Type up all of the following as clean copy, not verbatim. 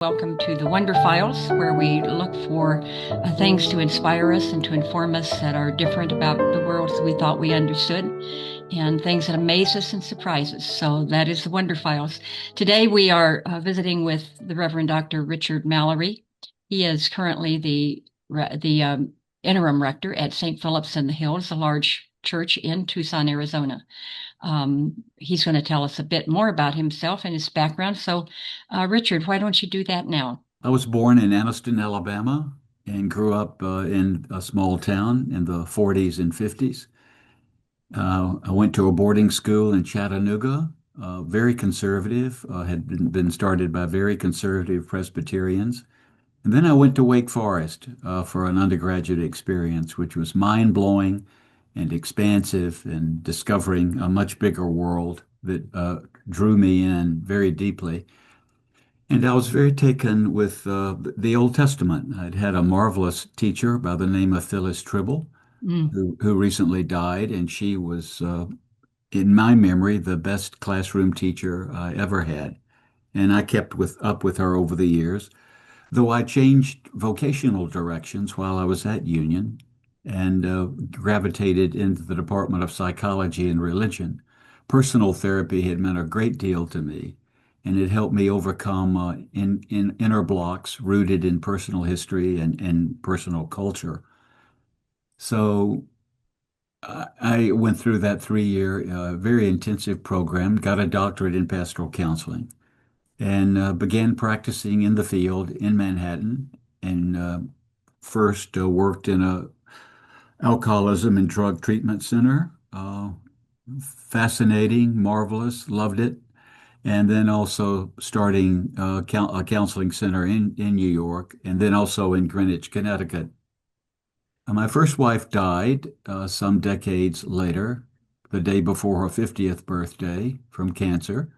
Welcome to the Wonder Files, where we look for things to inspire us and to inform us that are different about the world as we thought we understood, and things that amaze us and surprise us. So that is the Wonder Files. Today we are visiting with the Reverend Dr. Richard Mallory. He is currently the interim rector at St. Philip's in the Hills, a large church in Tucson, Arizona. He's going to tell us a bit more about himself and his background. So, Richard, why don't you do that now? I was born in Anniston, Alabama, and grew up in a small town in the 40s and 50s. I went to a boarding school in Chattanooga, very conservative, had been started by very conservative Presbyterians. And then I went to Wake Forest for an undergraduate experience, which was mind-blowing and expansive and discovering a much bigger world that drew me in very deeply. And I was very taken with the Old Testament. I'd had a marvelous teacher by the name of Phyllis Tribble, Mm. who recently died, and she was, in my memory, the best classroom teacher I ever had. And I kept up with her over the years, though I changed vocational directions while I was at Union and gravitated into the Department of Psychology and Religion. Personal therapy had meant a great deal to me, and it helped me overcome in inner blocks rooted in personal history and personal culture. So I went through that 3 year, very intensive program, got a doctorate in pastoral counseling, and began practicing in the field in Manhattan. And first worked in a alcoholism and drug treatment center. Fascinating, marvelous, loved it. And then also starting a counseling center in New York, and then also in Greenwich, Connecticut. My first wife died some decades later, the day before her 50th birthday, from cancer.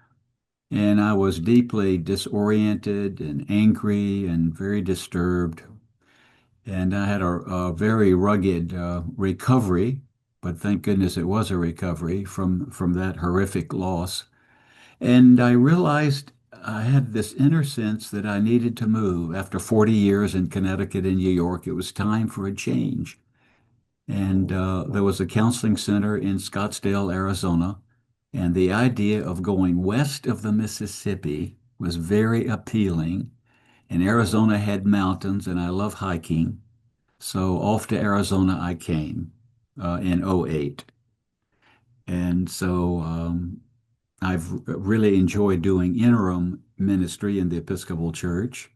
And I was deeply disoriented and angry and very disturbed. And I had a very rugged recovery, but thank goodness it was a recovery from that horrific loss. And I realized I had this inner sense that I needed to move. After 40 years in Connecticut and New York, it was time for a change. And there was a counseling center in Scottsdale, Arizona. And the idea of going west of the Mississippi was very appealing. And Arizona had mountains, and I love hiking. So off to Arizona I came in '08. And so I've really enjoyed doing interim ministry in the Episcopal Church.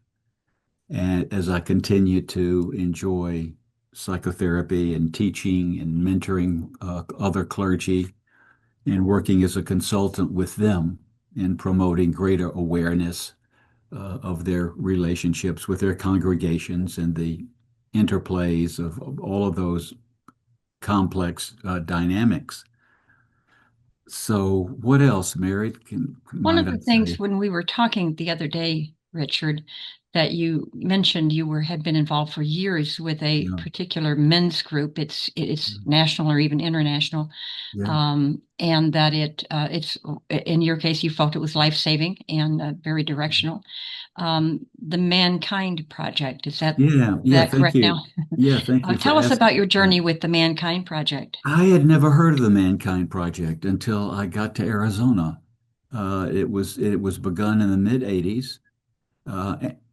And as I continue to enjoy psychotherapy and teaching and mentoring other clergy and working as a consultant with them in promoting greater awareness of their relationships with their congregations and the interplays of all of those complex dynamics. So, what else, Mary, One might of I the things say? when we were talking the other day, Richard, that you mentioned you had been involved for years with a Yeah, particular men's group. It's national or even international, yeah, and that it's in your case you felt it was life saving and very directional. The Mankind Project, yeah, is yeah. that Thank correct you. now? Yeah, thank you for Tell us about asking. your Yeah. journey with the Mankind Project. I had never heard of the Mankind Project until I got to Arizona. It was begun in the mid '80s.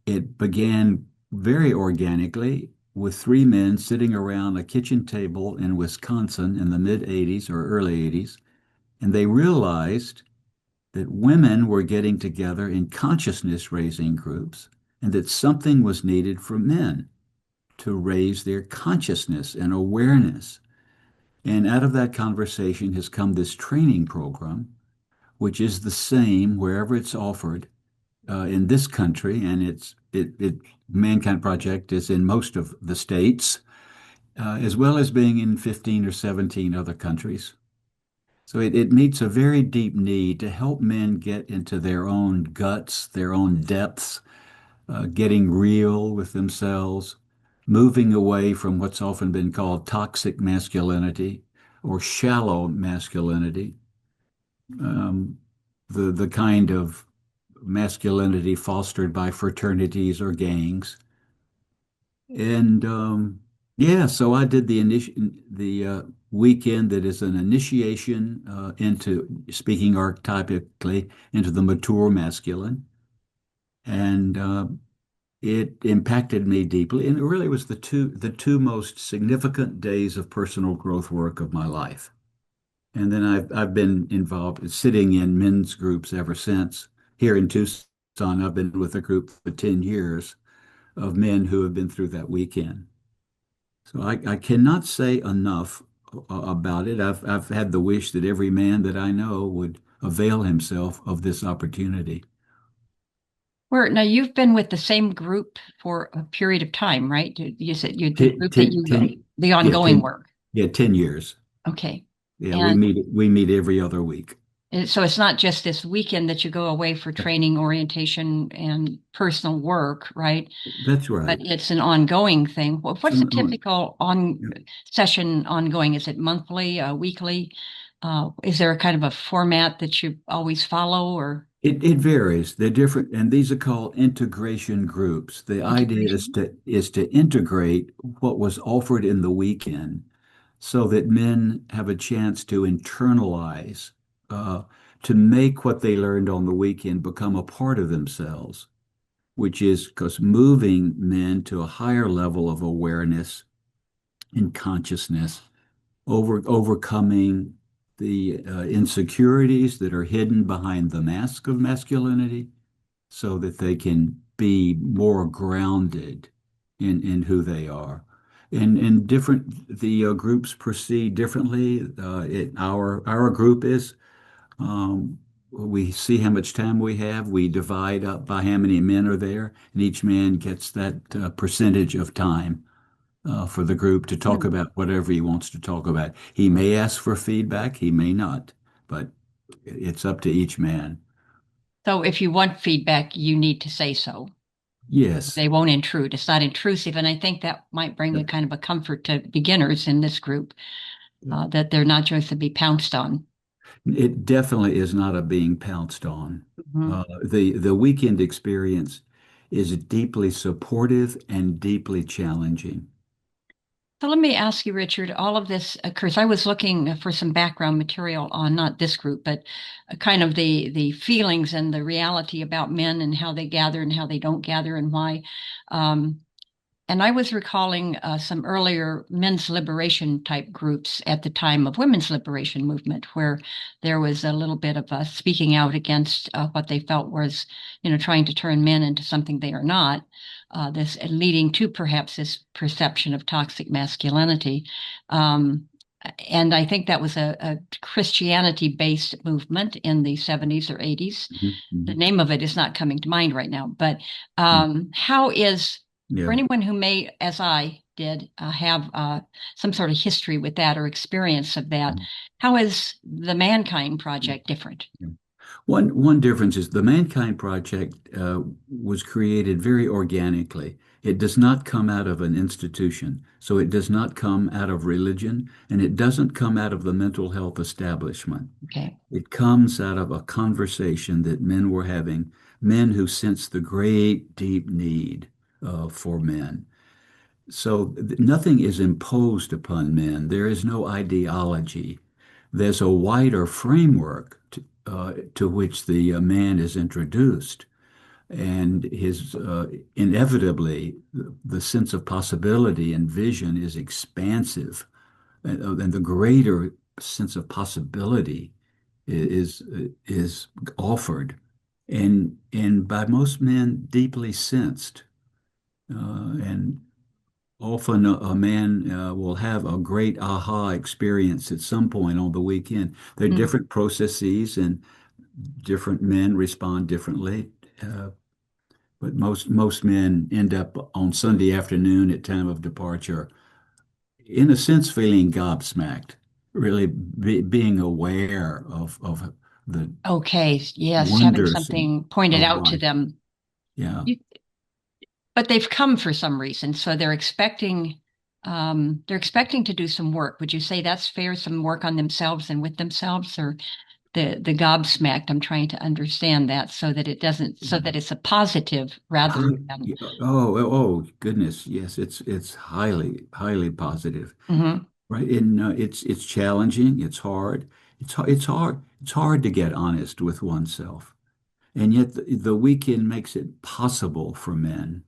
It began very organically with three men sitting around a kitchen table in Wisconsin in the mid '80s or early '80s, and they realized that women were getting together in consciousness raising groups and that something was needed for men to raise their consciousness and awareness. And out of that conversation has come this training program, which is the same wherever it's offered in this country, and it Mankind Project is in most of the states, as well as being in 15 or 17 other countries. So it meets a very deep need to help men get into their own guts, their own depths, getting real with themselves, moving away from what's often been called toxic masculinity or shallow masculinity, um, the kind of masculinity fostered by fraternities or gangs. And yeah, so I did the weekend that is an initiation into speaking archetypically into the mature masculine, and it impacted me deeply. And it really was the two most significant days of personal growth work of my life. And then I've been involved sitting in men's groups ever since. Here in Tucson, I've been with a group for 10 years of men who have been through that weekend. So I cannot say enough about it. I've had the wish that every man that I know would avail himself of this opportunity. Where now you've been with the same group for a period of time, right? You said you the Ten, group that ten, you ten, the yeah, ongoing work. yeah, 10 years. Okay. Yeah, we And meet every other week. so it's not just this weekend that you go away for training, orientation, and personal work, right? That's But right. it's an ongoing thing. What's a So, typical on session ongoing? Is it monthly, weekly? Is there a kind of a format that you always follow or it varies. They're different, and these are called integration groups. The idea is integration? to integrate what was offered in the weekend so that men have a chance to internalize, uh, to make what they learned on the weekend become a part of themselves, which is because moving men to a higher level of awareness and consciousness, overcoming the insecurities that are hidden behind the mask of masculinity so that they can be more grounded in who they are. And different the groups proceed differently. Our group is we see how much time we have. We divide up by how many men are there, and each man gets that percentage of time for the group to talk Hmm. about whatever he wants to talk about. He may ask for feedback, he may not, but it's up to each man. So if you want feedback, you need to say so. Yes. They won't intrude. It's not intrusive, and I think that might bring a kind of a comfort to beginners in this group that they're not just to be pounced on. It definitely is not a being pounced on. Mhm. The weekend experience is deeply supportive and deeply challenging. So let me ask you, Richard, all of this occurs. I was looking for some background material on not this group, but kind of the feelings and the reality about men and how they gather and how they don't gather and why. Um, And I was recalling some earlier men's liberation type groups at the time of women's liberation movement, where there was a little bit of speaking out against what they felt was, trying to turn men into something they are not. This leading to perhaps this perception of toxic masculinity. Um, and I think that was a Christianity-based movement in the 70s or 80s. Mhm, The mhm. name of it is not coming to mind right now, but Mm. how is for Yeah. anyone who may, as I did, have some sort of history with that or experience of that, Mhm. how is the Mankind Project different? Yeah. One difference is the Mankind Project was created very organically. It does not come out of an institution, so it does not come out of religion, and it doesn't come out of the mental health establishment. Okay. It comes out of a conversation that men were having, men who sense the great deep need for men. So nothing is imposed upon men. There is no ideology. There's a wider framework to which the man is introduced. And his inevitably, the sense of possibility and vision is expansive. And the greater sense of possibility is offered and by most men deeply sensed. And often a man will have a great aha experience at some point on the weekend. There are Mm. different processes, and different men respond differently. Uh, but most men end up on Sunday afternoon at time of departure, in a sense, feeling gobsmacked, really being aware of the Okay. Yes, having wonders something pointed of out to life. them. Yeah. You, but they've come for some reason, so they're expecting to do some work. Would you say that's fair? Some work on themselves and with themselves, or the gobsmacked. I'm trying to understand that so that it doesn't, so that it's a positive rather than. Yeah, oh goodness, yes, it's highly positive, Mhm. right? And it's challenging, it's hard, it's hard to get honest with oneself, and yet the weekend makes it possible for men.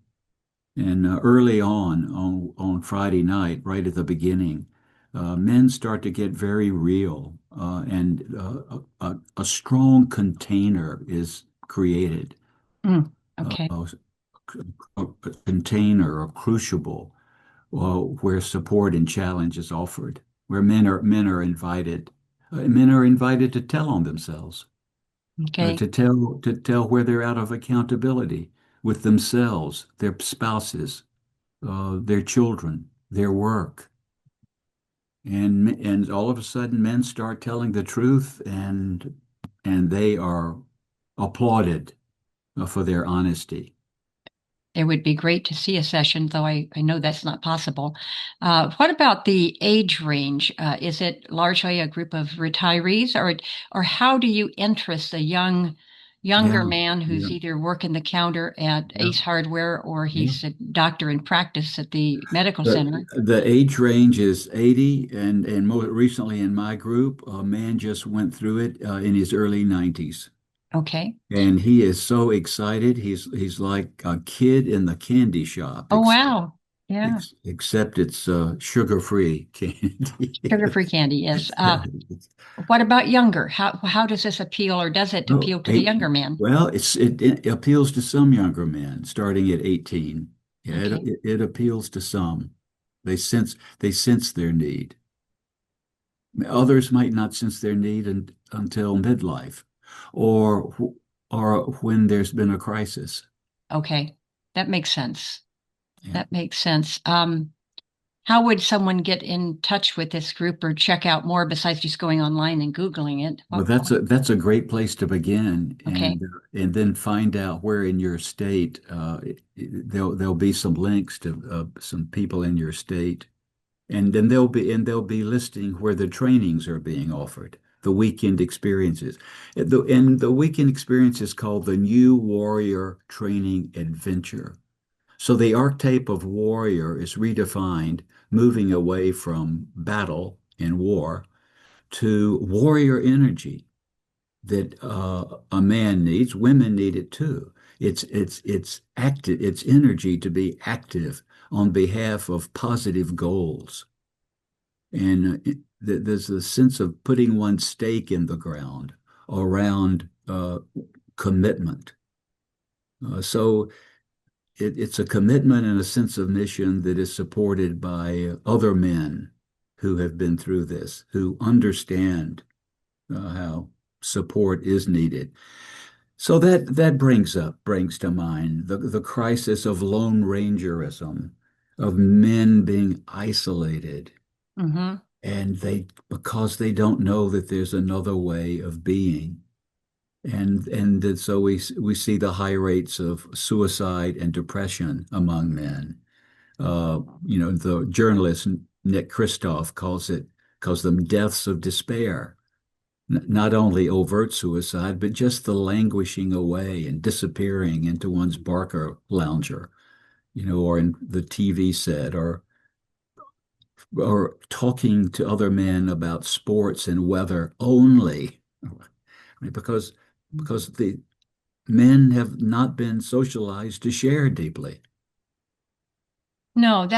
And early on Friday night, right at the beginning, men start to get very real, and a strong container is created, Mm. uh, Okay. a container, a crucible, where support and challenge is offered, where men are invited to tell on themselves, Okay. to tell where they're out of accountability with themselves, their spouses, their children, their work. And all of a sudden men start telling the truth, and they are applauded for their honesty. It would be great to see a session, though I know that's not possible. What about the age range? Is it largely a group of retirees, or how do you interest a younger Yeah, man who's yeah, either working the counter at yeah, Ace Hardware or yeah. he's a doctor in practice at the medical The center? the age range is 80, and more recently in my group, a man just went through it in his early 90s. Okay. And he is so excited. He's like a kid in the candy shop, Oh, wow. Yeah. except it's sugar-free candy. Sugar-free candy, yes. What about younger? How does this appeal, or does it Oh, appeal to the younger man? well, it appeals to some younger men starting at 18. Yeah, Okay. it appeals to some. They sense their need. Others might not sense their need until midlife, or or when there's been a crisis. Okay. That makes sense. Yeah. That makes sense. How would someone get in touch with this group or check out more besides just going online and Googling it? Well, that's a great place to begin, Okay. and then find out where in your state, there'll be some links to some people in your state, and then they'll be listing where the trainings are being offered, the weekend experiences. And the weekend experience is called the New Warrior Training Adventure. So the archetype of warrior is redefined, moving away from battle and war to warrior energy that a man needs. Women need it too. It's active. It's energy to be active on behalf of positive goals, and there's a sense of putting one's stake in the ground around commitment. So it's a commitment and a sense of mission that is supported by other men who have been through this, who understand how support is needed. So that brings to mind the crisis of Lone Rangerism, of men being isolated, Mm-hmm. and they because they don't know that there's another way of being. So we see the high rates of suicide and depression among men. The journalist Nick Kristof calls them deaths of despair. Not only overt suicide, but just the languishing away and disappearing into one's Barker lounger, or in the TV set, or talking to other men about sports and weather only, right? Because the men have not been socialized to share deeply. No, and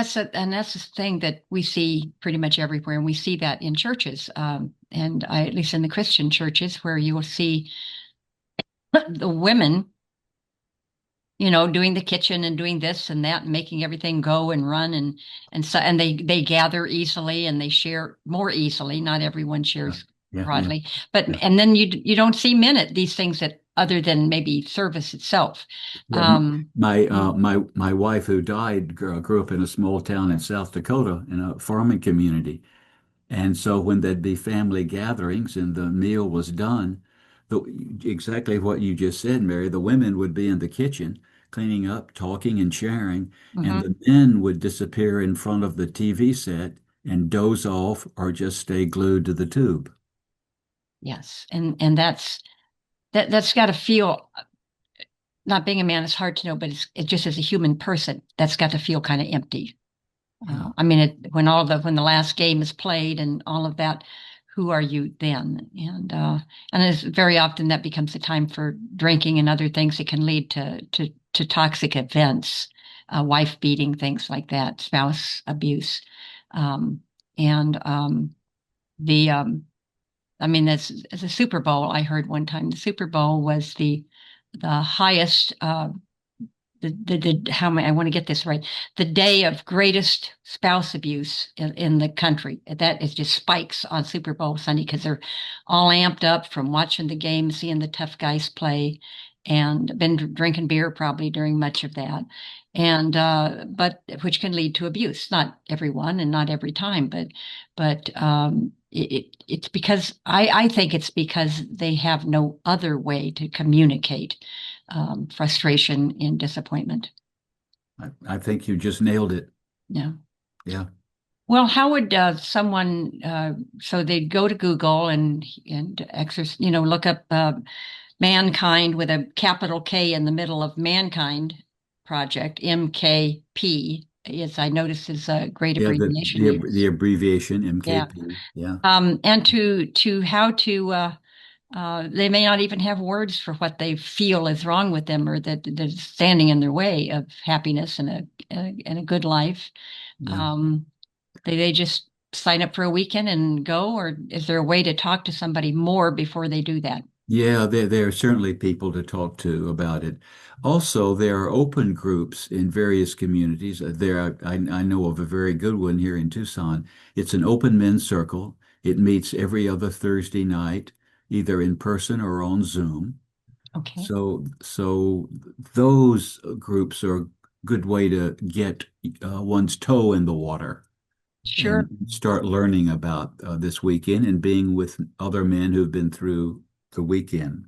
that's the thing that we see pretty much everywhere, and we see that in churches, at least in the Christian churches, where you will see the women, doing the kitchen and doing this and that and making everything go and run and they gather easily and they share more easily. Not everyone Yeah, shares yeah, yeah, broadly, but yeah. and then you don't see men at these things that other than maybe service itself. Yeah, Um, my wife who died grew up in a small town in South Dakota in a farming community. And so when there'd be family gatherings and the meal was done, the, exactly what you just said, Mary, the women would be in the kitchen cleaning up, talking and sharing, and mhm. the men would disappear in front of the TV set and doze off or just stay glued to the tube. Yes. And that's got to feel, not being a man is hard to know, but it just as a human person, that's got to feel kind of empty. Yeah. I mean, when the last game is played and all of that, who are you then? And it's very often that becomes the time for drinking and other things that can lead to toxic events, wife beating, things like that, spouse abuse, um, and the I mean, that's as a Super Bowl. I heard one time the Super Bowl was the highest how many, I want to get this right, the day of greatest spouse abuse in the country. That is just spikes on Super Bowl Sunday because they're all amped up from watching the game, seeing the tough guys play, and been drinking beer probably during much of that. And but which can lead to abuse. Not everyone and not every time, but it's because I think it's because they have no other way to communicate frustration and disappointment. I think you just nailed it. Yeah. Yeah. Well, how would someone? So they'd go to Google and exercise, look up mankind with a capital K in the middle of mankind project, MKP. Yes, I noticed is a great Yeah, abbreviation the use. abbreviation Yeah. MKP. Yeah. And to how to they may not even have words for what they feel is wrong with them or that's standing in their way of happiness and a good life. Yeah. Um, they just sign up for a weekend and go, or is there a way to talk to somebody more before they do that? Yeah, there are certainly people to talk to about it. Also, there are open groups in various communities. I know of a very good one here in Tucson. It's an open men's circle. It meets every other Thursday night, either in person or on Zoom. Okay. So those groups are a good way to get one's toe in the water and Sure. start learning about this weekend and being with other men who've been through the weekend.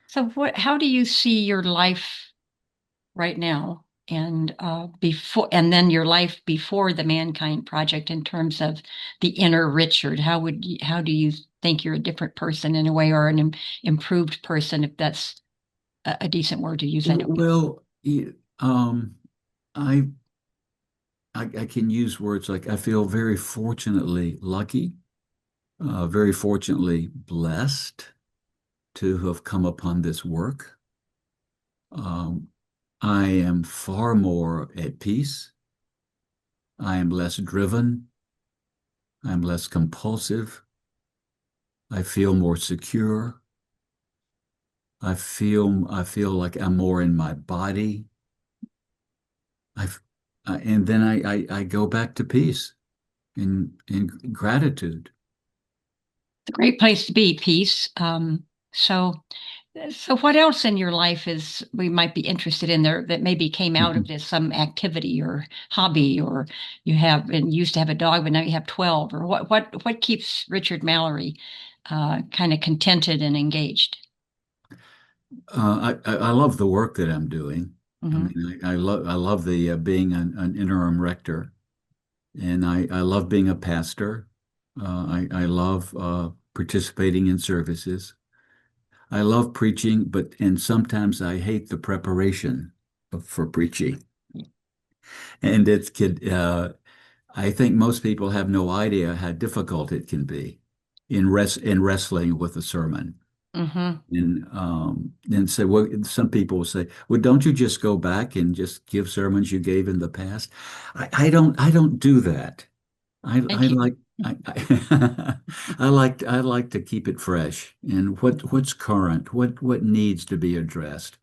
So how do you see your life right now and before, and then your life before the Mankind Project in terms of the inner Richard? How do you think you're a different person in a way, or an improved person, if that's a decent word to use? I don't know. Well, I, I can use words like I feel very fortunately lucky, very fortunately blessed to have come upon this work. Um, I am far more at peace. I am less driven. I'm less compulsive. I feel more secure. I feel like I'm more in my body. I've, and then I go back to peace in gratitude. It's a great place to be, peace. So, so what else in your life is we might be interested in there that maybe came out of this, some activity or hobby, or you have and used to have a dog, but now you have 12, or what keeps Richard Mallory kind of contented and engaged? I love the work that I'm doing. I Hmm. mean, I love the being an interim rector, and I love being a pastor. I love participating in services. I love preaching, and sometimes I hate the preparation for preaching. And I think most people have no idea how difficult it can be in wrestling with a sermon. Hmm. And say, well, some people will say, well, don't you just go back and just give sermons you gave in the past? I don't do that. I Thank you. like I like to keep it fresh and what's current, what needs to be addressed.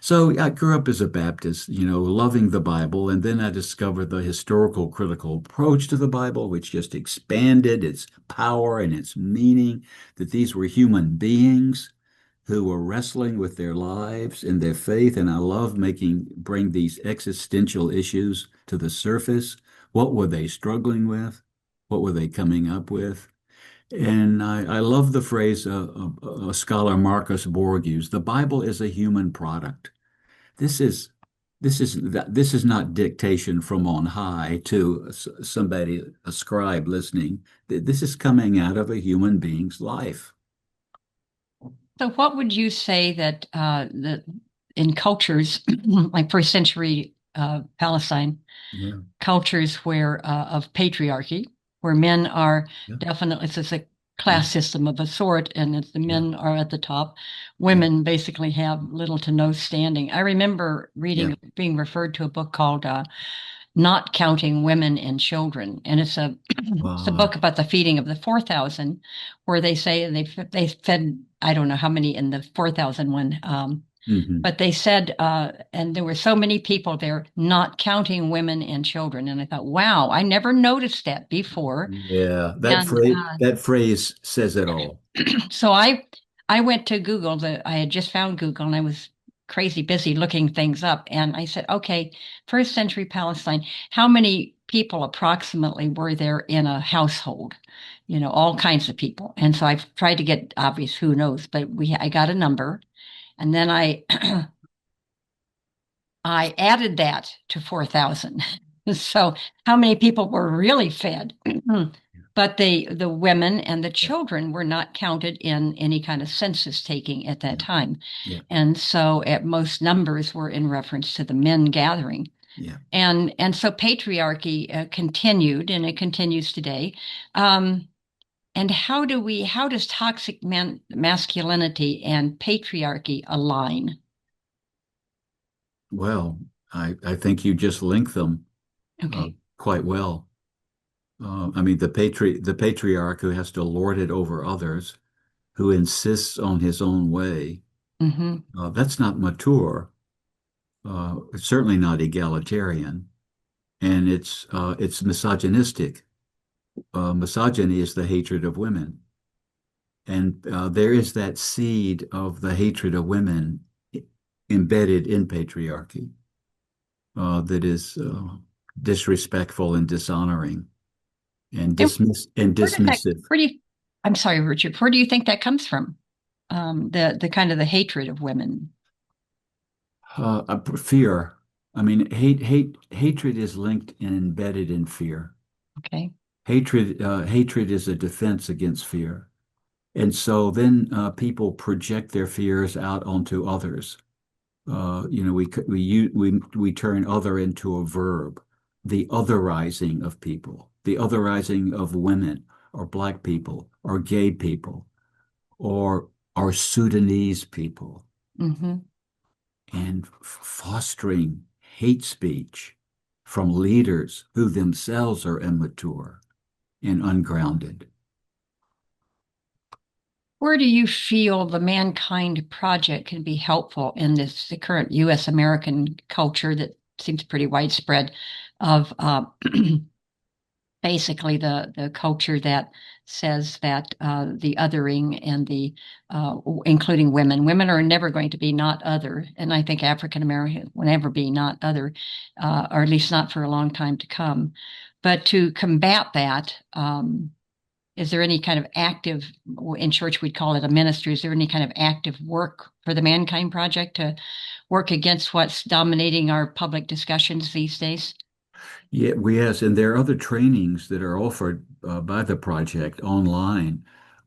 So I grew up as a Baptist, loving the Bible, and then I discovered the historical critical approach to the Bible, which just expanded its power and its meaning, that these were human beings who were wrestling with their lives and their faith. And I love bring these existential issues to the surface. What were they struggling with? What were they coming up with? And I love the phrase scholar Marcus Borg used, the Bible is a human product. This is this is not dictation from on high to somebody, a scribe listening. This is coming out of a human being's life. So, what would you say that in cultures like first century Palestine, Yeah, cultures where of patriarchy, where men are yeah, definitely it's a yeah, class system of a sort, and it's the yeah, men are at the top. yeah, Women basically have little to no standing. I remember yeah. reading, being referred to a book called "Not Counting Women and Children," and it's a it's a book Wow. about the feeding of the 4,000, where they say they fed I don't know how many in the 4,000 one. Hmm. But they said, and there were so many people there, not counting women and children. And I thought, wow, I never noticed that before. Yeah, And that phrase says it all. so I went to Google. I had just found Google, and I was crazy busy looking things up. And I said, okay, first century Palestine, how many people approximately were there in a household? You know, all kinds of people. And so I've tried to get obvious, who knows, but I got a number, and then I added that to 4,000. So how many people were really fed? But the women and the Yeah, children were not counted in any kind of census taking at that yeah, time. yeah, And so at most numbers were in reference to the men gathering. yeah. And so patriarchy continued and it continues today. Um, and how does toxic masculinity and patriarchy align? Well, I think you just link them uh, Okay. quite well. I mean, the patriarch who has to lord it over others, who insists on his own way, Hmm. that's not mature. It's certainly not egalitarian, and it's misogynistic. Misogyny is the hatred of women, and there is that seed of the hatred of women embedded in patriarchy that is disrespectful and dishonoring and And where does that, dismissive. where do you, I'm sorry, Richard, where do you think that comes from? The kind of the hatred of women. Fear. I mean, hatred is linked and embedded in fear. Okay. Hatred is a defense against fear. And so then people project their fears out onto others. We turn other into a verb, the otherizing of people, the otherizing of women or black people or gay people or Sudanese people, Hmm. and fostering hate speech from leaders who themselves are immature and ungrounded. Where do you feel the Mankind Project can be helpful in the current U.S. American culture that seems pretty widespread of basically the culture that says that the othering and the including women are never going to be not other, and I think African American will never be not other, or at least not for a long time to come. But to combat that, is there any kind of active, in church we'd call it a ministry, is there any kind of active work for the Mankind Project to work against what's dominating our public discussions these days? Yeah, yes, and there are other trainings that are offered by the project online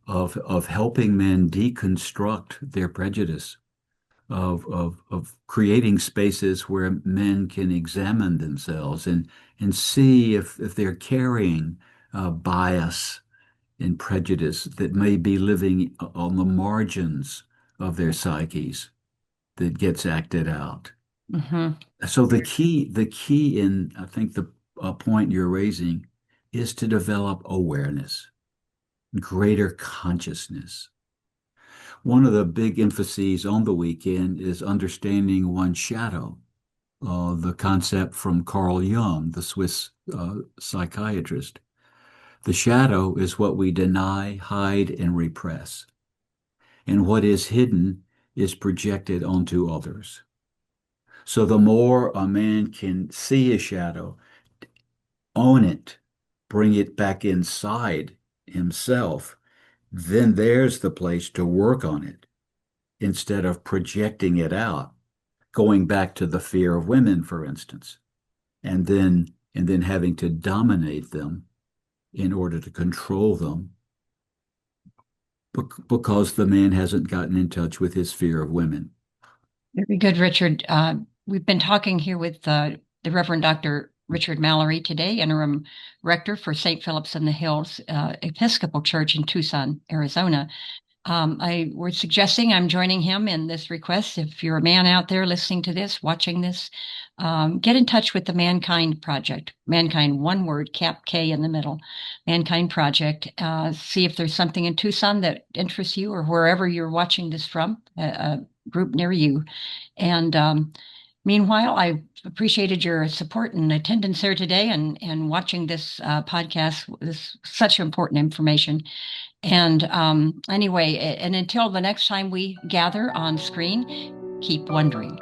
of helping men deconstruct their prejudice, of creating spaces where men can examine themselves and see if they're carrying bias and prejudice that may be living on the margins of their psyches that gets acted out. Hmm. So the key in, I think the point you're raising is to develop awareness, greater consciousness. One of the big emphases on the weekend is understanding one's shadow, the concept from Carl Jung, the Swiss psychiatrist. The shadow is what we deny, hide, and repress, and what is hidden is projected onto others. So the more a man can see his shadow, own it, bring it back inside himself, then there's the place to work on it instead of projecting it out. going back to the fear of women, for instance, and then having to dominate them in order to control them because the man hasn't gotten in touch with his fear of women. Very good, Richard. We've been talking here with the Reverend Dr. Richard Mallory today, Interim Rector for St. Philip's in the Hills Episcopal Church in Tucson, Arizona. I was suggesting I'm joining him in this request. If you're a man out there listening to this, watching this, get in touch with the Mankind Project. Mankind, one word, cap K in the middle. Mankind Project. See if there's something in Tucson that interests you or wherever you're watching this from, a group near you. And meanwhile, I appreciated your support and attendance here today and watching this podcast. This such important information. And anyway, and until the next time we gather on screen, keep wondering.